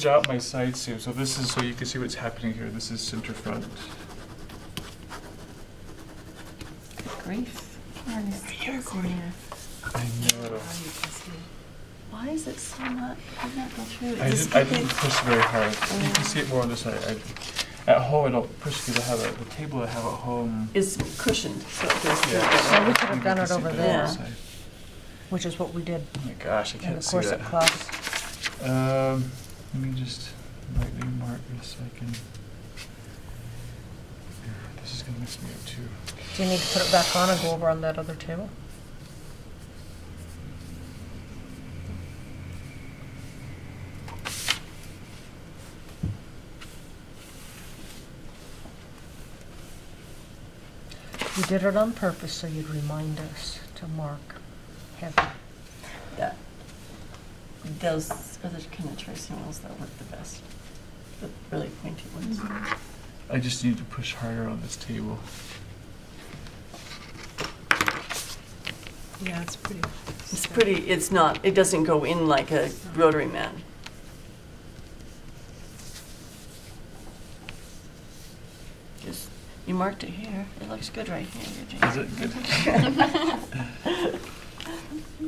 Out my side seam, so this is so you can see what's happening here. This is center front. Grief. I know. Why is it so not, did not go through? I didn't push very hard. You can see it more on this side. At home I don't push because I have the table I have at home Is cushioned, so it goes through. Yeah. So we could You have done can it see over better there, on this side. which is what we did Oh my gosh, I in the can't see corset that. class. Let me just lightly mark this so I can. This is gonna mess me up too. Do you need to put it back on and go over on that other table? We did it on purpose so you'd remind us to mark heavy. Yeah. Those are the kind of tracing wheels that work the best. The really pointy ones. I just need to push harder on this table. Yeah, it's pretty. It's pretty, it's not, it doesn't go in like a rotary man. Just, you marked it here. It looks good right here, Eugene. Is it good?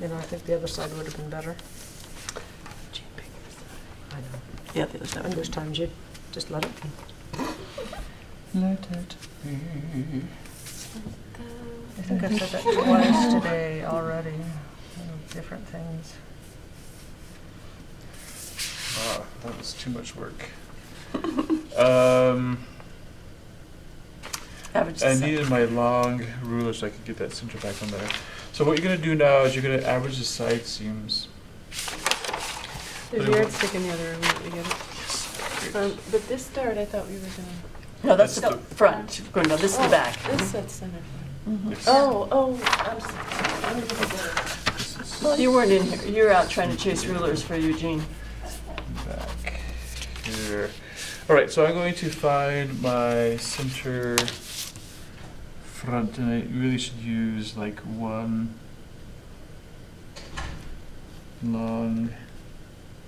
You know, I think the other side would have been better. I know. Yeah, the other side. And there's times you just let it be. Let it be. I think I said that twice today already, different things. Wow, that was too much work. Average I the needed my long ruler so I could get that center back on there. So what you're going to do now is you're going to average the side seams. There's But it yardstick in the other room, we get it. But this start, I thought we were gonna. No, that's That's the the- front. Going down, this is the back. This says center. Yes. Oh, Well, you weren't in here. You were out trying to chase rulers for Eugene. Back here. All right, so I'm going to find my center front, and I really should use like one long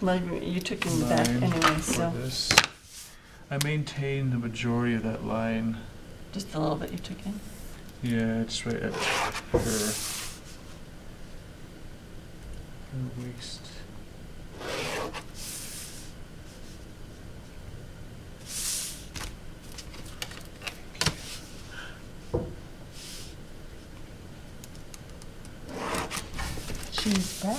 Well, you took in the back line anyway, for so this. I maintain the majority of that line. just a little bit you took in. Yeah, it's right at her waist. She's back.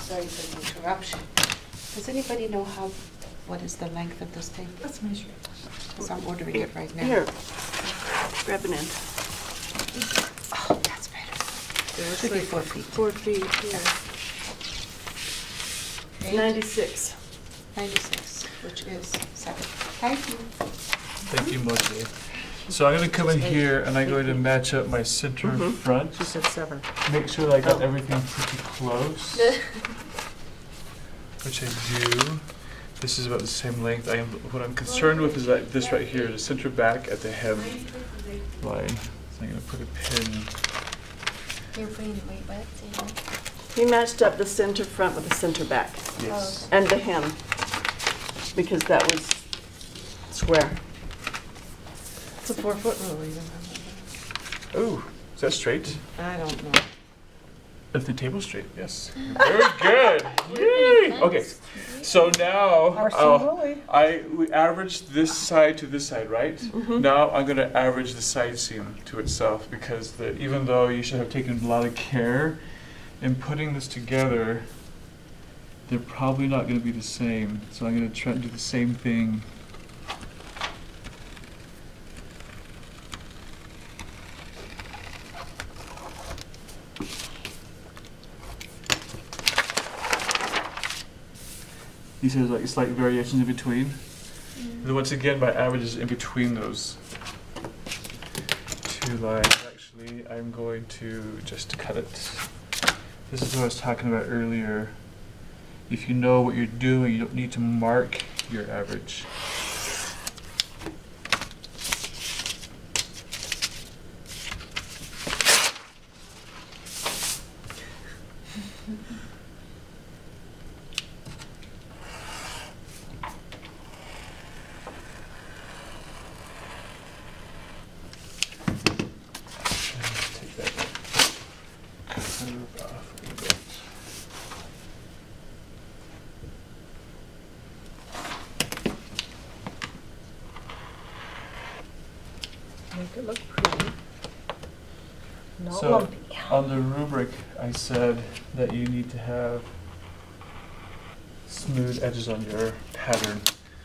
Sorry for the interruption. Does anybody know what is the length of this tape? let's measure it. Because I'm ordering it right now. Here, grab an end. Oh, that's better. It's Should be like 4 feet. 4 feet, yeah. 96. 96, which is 7. Thank you. Thank you, Moji. So I'm going to come in here and I'm going to match up my center Mhm. front. She said 7. Make sure that I got Oh. everything pretty close, which I do. This is about the same length. What I'm concerned with is that this right here, the center back at the hem line. So I'm going to put a pin. You're putting the weight width He matched up the center front with the center back Yes. and the hem because that was square. It's a 4-foot rule even. Oh, is that straight? I don't know. If the table's straight, yes. Very good. Yay! Okay, so now we averaged this side to this side, right? Mhm. Now I'm going to average the side seam to itself because even though you should have taken a lot of care in putting this together, they're probably not going to be the same. So I'm going to try to do the same thing. These are like slight variations in between. And once again, my average is in between those two lines. Actually, I'm going to just cut it. This is what I was talking about earlier. If you know what you're doing, you don't need to mark your average. it look pretty. Not So, lumpy. on the rubric, I said that you need to have smooth edges on your pattern,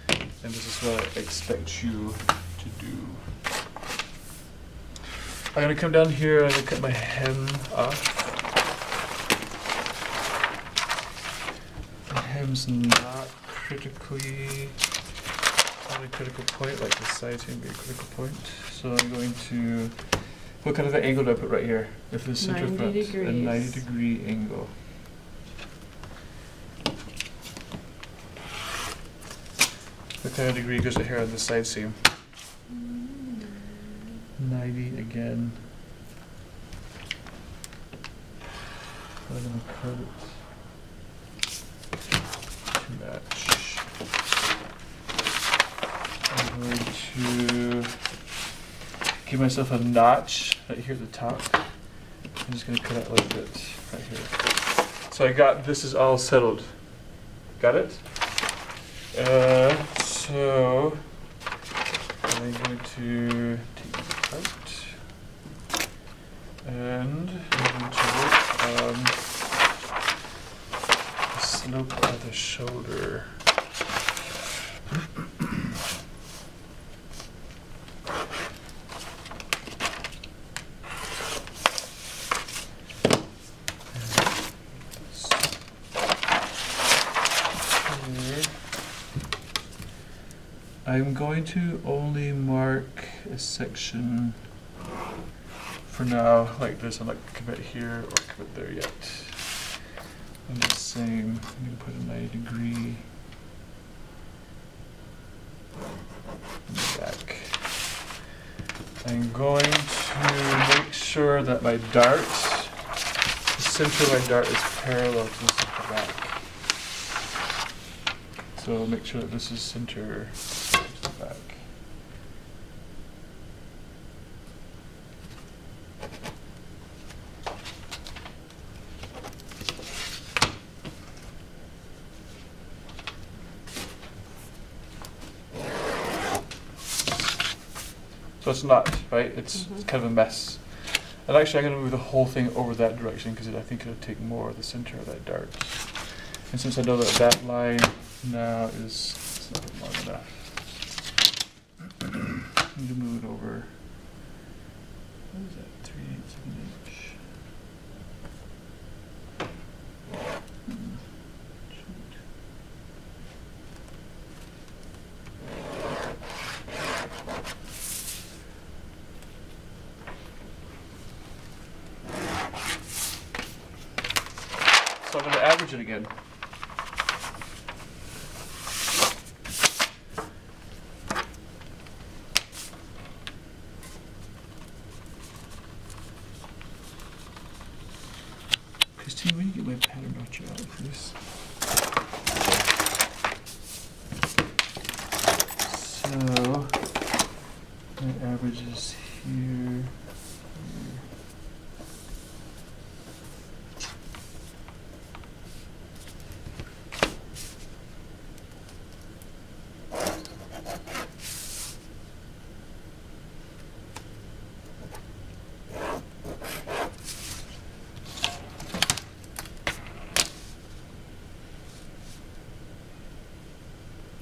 and this is what I expect you to do. I'm going to come down here and I'm going to cut my hem off. The hem's not critically on a critical point, like the side's going to be a critical point. So I'm going to, what kind of an angle do I put right here? If the center 90 front, a degrees. 90-degree angle. What kind of degree goes right here on the side seam? 90 again. I'm going to cut it to match. I'm going to give myself a notch right here at the top. I'm just going to cut out a little bit right here. So I got, this is all settled. Got it? So I'm going to take this apart, and I'm going to work on the slope of the shoulder. I'm going to only mark a section for now like this. I'm not going to commit here or commit there yet. I'm the same. I'm going to put a 90-degree in the back. I'm going to make sure that my dart, the center of my dart is parallel to the back. So make sure that this is center to the back. So it's not, right? It's kind of a mess. And actually I'm going to move the whole thing over that direction because I think it'll take more of the center of that dart. And since I know that that line now is it's not long enough, I need to move it over. What is that? 3/8 of an inch. Shoot. So I'm going to average it again. Christine, will you get my pattern notcher out, please? So, my average is here, here.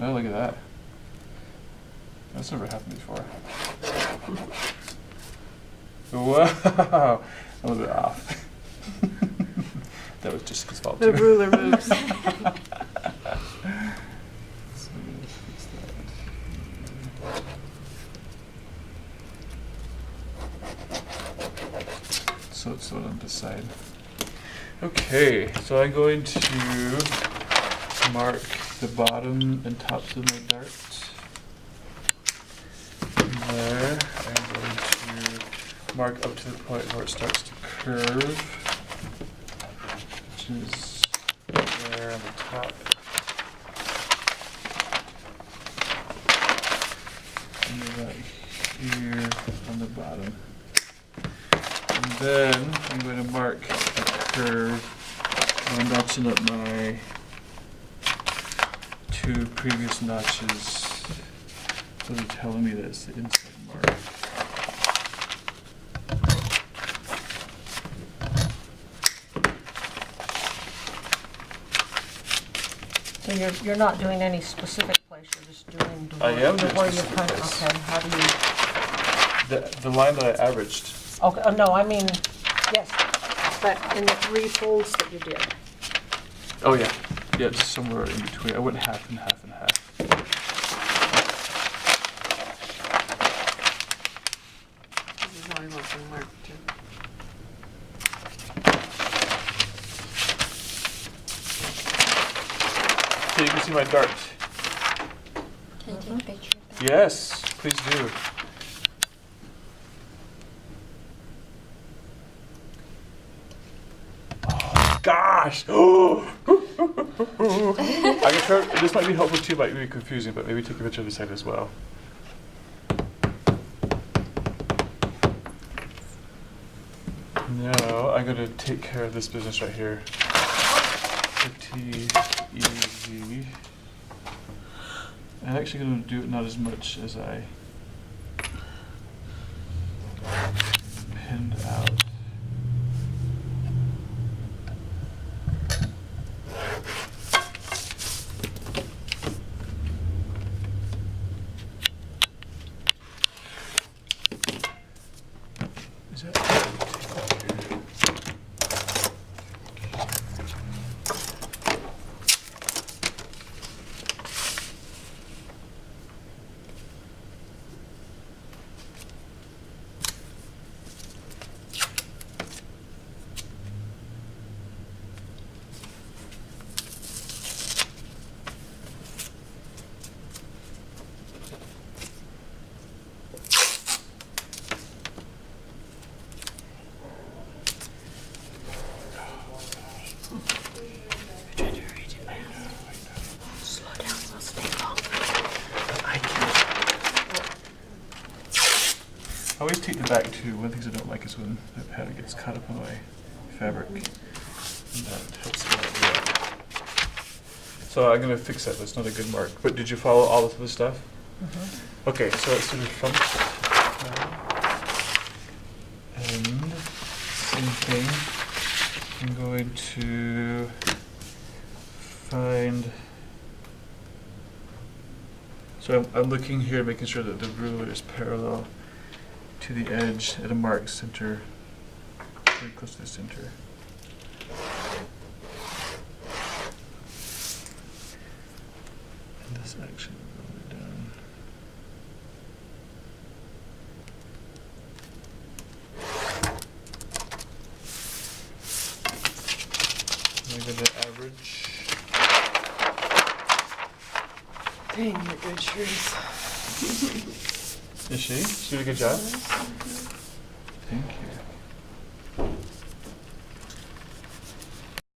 Oh, look at that. That's never happened before. Wow! A little bit off. That was Jessica's fault too. The ruler moves. So let's fix that. So it's on this side. Okay, so I'm going to mark the bottom and tops of my dart. And there, I'm going to mark up to the point where it starts to curve, which is there on the top. And then right here on the bottom. And then I'm going to mark a curve by notching up my two previous notches. So they're telling me that it's the inside mark. So you're not doing any specific place, you're just doing the I am the doing where you specific kind place. okay, how do you, The line that I averaged. okay, oh, no, I mean, yes, but in the 3 folds that you did. Oh yeah, yeah, just somewhere in between. I went half and half and half. This is how I want them marked too. Okay, you can see my dart. Can I take a picture of that? Yes, please do. Oh gosh! I can try, this might be helpful too, might be confusing, but maybe take a picture of the side as well. Now I'm going to take care of this business right here. Pretty easy. I'm actually going to do it not as much as I pinned out. Is that I always take the back too. One of the things I don't like is when the pattern gets caught up in my fabric. And that helps me out. So I'm going to fix that. That's not a good mark. But did you follow all of the stuff? Mhm. Okay, so let's do the front. And same thing. I'm going to find. So I'm looking here, making sure that the ruler is parallel to the edge at a marked center, very close to the center. And this actually will go down. I'm going to average. Dang, you're good, Sharice. Is she? She did a good job? Thank you.